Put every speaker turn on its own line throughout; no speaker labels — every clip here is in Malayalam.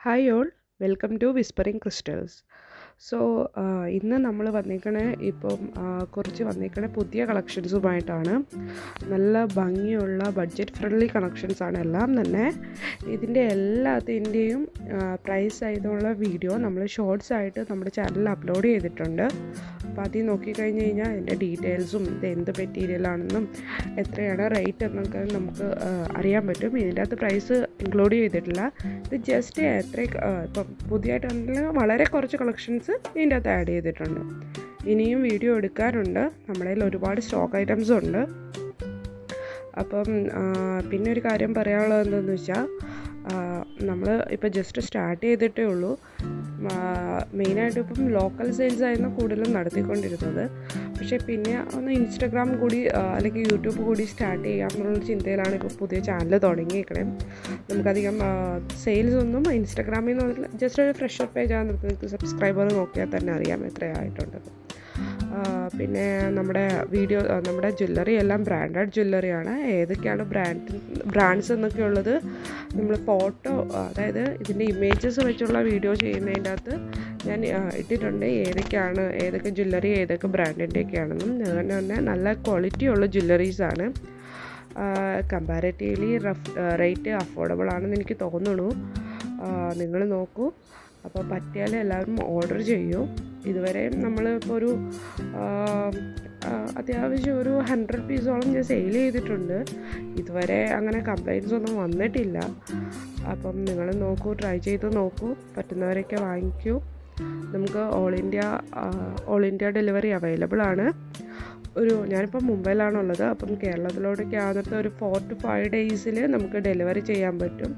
Hi all, welcome to whispering crystals. So ഇന്ന് നമ്മൾ വന്നേക്കണ പുതിയ കളക്ഷൻസുമായിട്ടാണ്. നല്ല ഭംഗിയുള്ള ബഡ്ജറ്റ് ഫ്രണ്ട്ലി കളക്ഷൻസാണ് എല്ലാം തന്നെ. ഇതിൻ്റെ എല്ലാത്തിൻ്റെയും പ്രൈസ് ആയതുള്ള വീഡിയോ നമ്മൾ ഷോർട്സ് ആയിട്ട് നമ്മുടെ ചാനലിൽ അപ്ലോഡ് ചെയ്തിട്ടുണ്ട്. അപ്പോൾ അതിൽ നോക്കിക്കഴിഞ്ഞ് കഴിഞ്ഞാൽ അതിൻ്റെ ഡീറ്റെയിൽസും ഇത് എന്ത് മെറ്റീരിയലാണെന്നും എത്രയാണ് റേറ്റ് എന്നൊക്കെ നമുക്ക് അറിയാൻ പറ്റും. ഇതിൻ്റെ അകത്ത് പ്രൈസ് ഇൻക്ലൂഡ് ചെയ്തിട്ടില്ല. ഇത് ജസ്റ്റ് ഇപ്പം പുതിയതായിട്ടുണ്ടെങ്കിൽ വളരെ കുറച്ച് കളക്ഷൻസ് ഇതിൻ്റെ അകത്ത് ആഡ് ചെയ്തിട്ടുണ്ട്. ഇനിയും വീഡിയോ എടുക്കാറുണ്ട്. നമ്മുടെ കയ്യിൽ ഒരുപാട് സ്റ്റോക്ക് ഐറ്റംസ് ഉണ്ട്. അപ്പം പിന്നെ ഒരു കാര്യം പറയാനുള്ളത് എന്താണെന്ന് വെച്ചാൽ, നമ്മൾ ഇപ്പോൾ ജസ്റ്റ് സ്റ്റാർട്ട് ചെയ്തിട്ടേ ഉള്ളൂ. മെയിനായിട്ട് ഇപ്പം ലോക്കൽ സെയിൽസ് ആയിരുന്നു കൂടുതലും നടത്തിക്കൊണ്ടിരുന്നത്. പക്ഷേ പിന്നെ ഒന്ന് ഇൻസ്റ്റഗ്രാം കൂടി അല്ലെങ്കിൽ യൂട്യൂബ് കൂടി സ്റ്റാർട്ട് ചെയ്യാമെന്നുള്ള ചിന്തയിലാണ് ഇപ്പോൾ പുതിയ ചാനൽ തുടങ്ങിയേക്കണേ. നമുക്കധികം സെയിൽസ് ഒന്നും ഇൻസ്റ്റഗ്രാമിൽ നിന്ന് ജസ്റ്റ് ഒരു ഫ്രഷർ പേജാണ്. നിങ്ങൾക്ക് സബ്സ്ക്രൈബർ നോക്കിയാൽ തന്നെ അറിയാം എത്രയായിട്ടുണ്ടെന്ന്. പിന്നെ നമ്മുടെ ജ്വല്ലറി എല്ലാം ബ്രാൻഡഡ് ജ്വല്ലറിയാണ്. ഏതൊക്കെയാണ് ബ്രാൻഡ്സ് എന്നൊക്കെ ഉള്ളത് നമ്മൾ ഫോട്ടോ, അതായത് ഇതിൻ്റെ ഇമേജസ് വെച്ചുള്ള വീഡിയോ ചെയ്യുന്നതിൻ്റെ അകത്ത് ഞാൻ ഇട്ടിട്ടുണ്ട്. ഏതൊക്കെ ജ്വല്ലറി ഏതൊക്കെ ബ്രാൻഡിൻ്റെയൊക്കെയാണെന്നും. അതുപോലെ തന്നെ നല്ല ക്വാളിറ്റിയുള്ള ജ്വല്ലറീസാണ്. കമ്പാരിറ്റീവ്ലി റേറ്റ് അഫോർഡബിൾ ആണെന്ന് എനിക്ക് തോന്നുന്നു. നിങ്ങൾ നോക്കൂ. അപ്പോൾ പറ്റിയാൽ എല്ലാവരും ഓർഡർ ചെയ്യൂ. ഇതുവരെ നമ്മളിപ്പോൾ ഒരു അത്യാവശ്യം ഒരു 100 പീസോളം ഞാൻ സെയിൽ ചെയ്തിട്ടുണ്ട്. ഇതുവരെ അങ്ങനെ കംപ്ലയിൻസ് ഒന്നും വന്നിട്ടില്ല. അപ്പം നിങ്ങൾ നോക്കൂ, ട്രൈ ചെയ്ത് നോക്കൂ. പറ്റുന്നവരൊക്കെ വാങ്ങിക്കൂ. നമുക്ക് ഓൾ ഇന്ത്യ ഡെലിവറി അവൈലബിൾ ആണ്. ഞാനിപ്പോൾ മുംബൈയിലാണുള്ളത്. അപ്പം കേരളത്തിലോട്ടൊക്കെ ആകുന്നത് ഒരു 4 to 5 ഡേയ്സിൽ നമുക്ക് ഡെലിവറി ചെയ്യാൻ പറ്റും.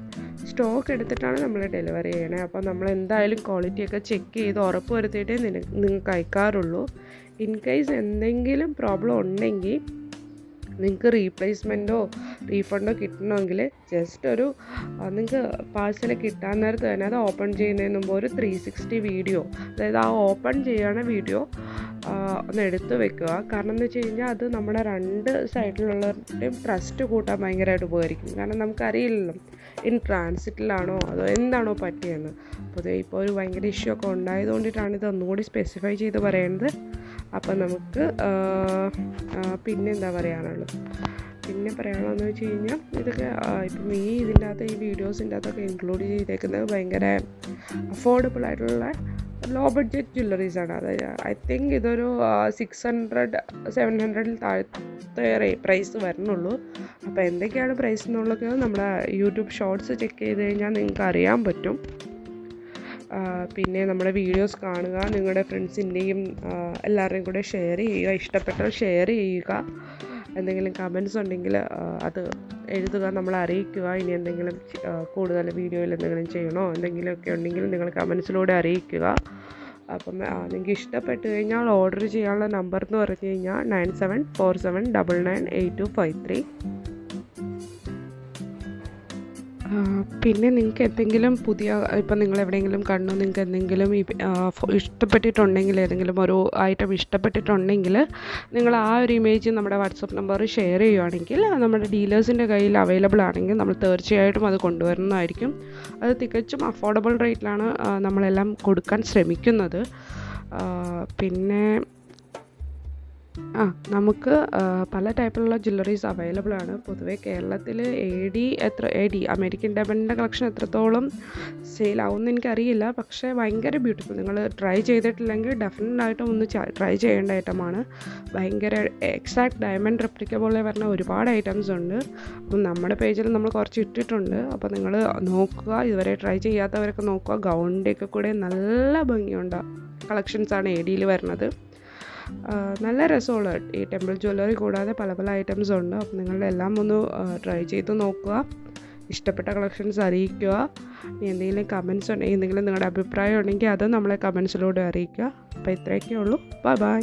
സ്റ്റോക്ക് എടുത്തിട്ടാണ് നമ്മൾ ഡെലിവറി ചെയ്യണേ. അപ്പോൾ നമ്മൾ എന്തായാലും ക്വാളിറ്റിയൊക്കെ ചെക്ക് ചെയ്ത് ഉറപ്പ് വരുത്തിയിട്ടേ നിങ്ങൾക്ക് അയക്കാറുള്ളൂ. ഇൻ കേസ് എന്തെങ്കിലും പ്രോബ്ലം ഉണ്ടെങ്കിൽ നിങ്ങൾക്ക് റീപ്ലേസ്മെൻറ്റോ റീഫണ്ടോ കിട്ടണമെങ്കിൽ ജസ്റ്റ് നിങ്ങൾക്ക് പാഴ്സൽ കിട്ടാൻ നേരത്ത് തന്നെ അത് ഓപ്പൺ ചെയ്യുന്നതിന് മുമ്പ് ഒരു 360 വീഡിയോ, അതായത് ആ ഓപ്പൺ ചെയ്യണ വീഡിയോ ഒന്ന് എടുത്ത് വെക്കുക. കാരണം എന്ന് വെച്ച് കഴിഞ്ഞാൽ അത് നമ്മുടെ 2 സൈഡിലുള്ളവരുടെയും ട്രസ്റ്റ് കൂട്ടാൻ ഭയങ്കരമായിട്ട് ഉപകരിക്കും. കാരണം നമുക്കറിയില്ലല്ലോ ഇൻ ട്രാൻസിറ്റിലാണോ അതോ എന്താണോ പറ്റിയെന്ന്. അപ്പോൾ ഇപ്പോൾ ഒരു ഭയങ്കര ഇഷ്യൂ ഒക്കെ ഉണ്ടായതുകൊണ്ടിട്ടാണ് ഇത് ഒന്നുകൂടി സ്പെസിഫൈ ചെയ്ത് പറയുന്നത്. അപ്പം നമുക്ക് പിന്നെ എന്താ പറയാനുള്ളതെന്ന് വെച്ച് കഴിഞ്ഞാൽ, ഇതൊക്കെ ഇപ്പം ഇതിൻ്റെ അകത്ത് ഈ വീഡിയോസിൻ്റെ അകത്തൊക്കെ ഇൻക്ലൂഡ് ചെയ്തേക്കുന്നത് ഭയങ്കര അഫോർഡബിൾ ആയിട്ടുള്ള ലോ ബഡ്ജറ്റ് ജ്വല്ലറീസാണ്. അതായത് ഐ തിങ്ക് ഇതൊരു 600-700 താഴത്തെ പ്രൈസ് വരുന്നുള്ളൂ. അപ്പോൾ എന്തൊക്കെയാണ് പ്രൈസ് എന്നുള്ളതൊക്കെ നമ്മുടെ യൂട്യൂബ് ഷോർട്സ് ചെക്ക് ചെയ്ത് കഴിഞ്ഞാൽ നിങ്ങൾക്ക് അറിയാൻ പറ്റും. പിന്നെ നമ്മുടെ വീഡിയോസ് കാണുക, നിങ്ങളുടെ ഫ്രണ്ട്സിൻ്റെയും എല്ലാവരുടെയും കൂടെ ഷെയർ ചെയ്യുക. ഇഷ്ടപ്പെട്ടാൽ ഷെയർ ചെയ്യുക. എന്തെങ്കിലും കമൻസ് ഉണ്ടെങ്കിൽ അത് എഴുതുക, നമ്മളെ അറിയിക്കുക. ഇനി എന്തെങ്കിലും കൂടുതൽ വീഡിയോയിൽ എന്തെങ്കിലും ചെയ്യണോ എന്തെങ്കിലുമൊക്കെ ഉണ്ടെങ്കിൽ നിങ്ങൾ കമൻസിലൂടെ അറിയിക്കുക. അപ്പം നിങ്ങൾക്ക് ഇഷ്ടപ്പെട്ട് കഴിഞ്ഞാൽ ഓർഡർ ചെയ്യാനുള്ള നമ്പർ എന്ന് പറഞ്ഞു കഴിഞ്ഞാൽ 9747998253. പിന്നെ നിങ്ങൾക്ക് എന്തെങ്കിലും ഇപ്പം നിങ്ങൾ എവിടെയെങ്കിലും കണ്ടു, നിങ്ങൾക്ക് എന്തെങ്കിലും ഇഷ്ടപ്പെട്ടിട്ടുണ്ടെങ്കിൽ, ഏതെങ്കിലും ഒരു ഐറ്റം ഇഷ്ടപ്പെട്ടിട്ടുണ്ടെങ്കിൽ നിങ്ങൾ ആ ഒരു ഇമേജ് നമ്മുടെ വാട്സപ്പ് നമ്പർ ഷെയർ ചെയ്യുകയാണെങ്കിൽ നമ്മുടെ ഡീലേഴ്സിൻ്റെ കയ്യിൽ അവൈലബിൾ ആണെങ്കിൽ നമ്മൾ തീർച്ചയായിട്ടും അത് കൊണ്ടുവരുന്നതായിരിക്കും. അത് തികച്ചും അഫോർഡബിൾ റേറ്റിലാണ് നമ്മളെല്ലാം കൊടുക്കാൻ ശ്രമിക്കുന്നത്. പിന്നെ നമുക്ക് പല ടൈപ്പിലുള്ള ജ്വല്ലറീസ് അവൈലബിൾ ആണ്. പൊതുവേ കേരളത്തിൽ അമേരിക്കൻ ഡയമണ്ടിൻ്റെ കളക്ഷൻ എത്രത്തോളം സെയിൽ ആവുമെന്ന് എനിക്കറിയില്ല. പക്ഷേ ഭയങ്കര ബ്യൂട്ടിഫുൾ. നിങ്ങൾ ട്രൈ ചെയ്തിട്ടില്ലെങ്കിൽ ഡെഫിനറ്റായിട്ടും ഒന്ന് ട്രൈ ചെയ്യേണ്ട ഐറ്റമാണ്. ഭയങ്കര എക്സാക്ട് ഡയമണ്ട് റെപ്ലിക്ക പോലെ വരുന്ന ഒരുപാട് ഐറ്റംസ് ഉണ്ട്. അപ്പം നമ്മുടെ പേജിൽ നമ്മൾ കുറച്ച് ഇട്ടിട്ടുണ്ട്. അപ്പോൾ നിങ്ങൾ നോക്കുക. ഇതുവരെ ട്രൈ ചെയ്യാത്തവരൊക്കെ നോക്കുക. ഗൗണിൻ്റെയൊക്കെ കൂടെ നല്ല ഭംഗിയുണ്ട് കളക്ഷൻസാണ് ADയിൽ വരുന്നത്. നല്ല രസമുള്ള ഈ ടെമ്പിൾ ജ്വല്ലറി കൂടാതെ പല ഐറ്റംസ് ഉണ്ട്. അപ്പം നിങ്ങളുടെ എല്ലാം ഒന്ന് ട്രൈ ചെയ്ത് നോക്കുക. ഇഷ്ടപ്പെട്ട കളക്ഷൻസ് അറിയിക്കുക. എന്തെങ്കിലും കമൻസ് ഉണ്ടെങ്കിൽ, എന്തെങ്കിലും നിങ്ങളുടെ അഭിപ്രായം ഉണ്ടെങ്കിൽ അത് നമ്മളെ കമൻസിലൂടെ അറിയിക്കുക. അപ്പോൾ ഇത്രയൊക്കെ ഉള്ളൂ. ബൈ.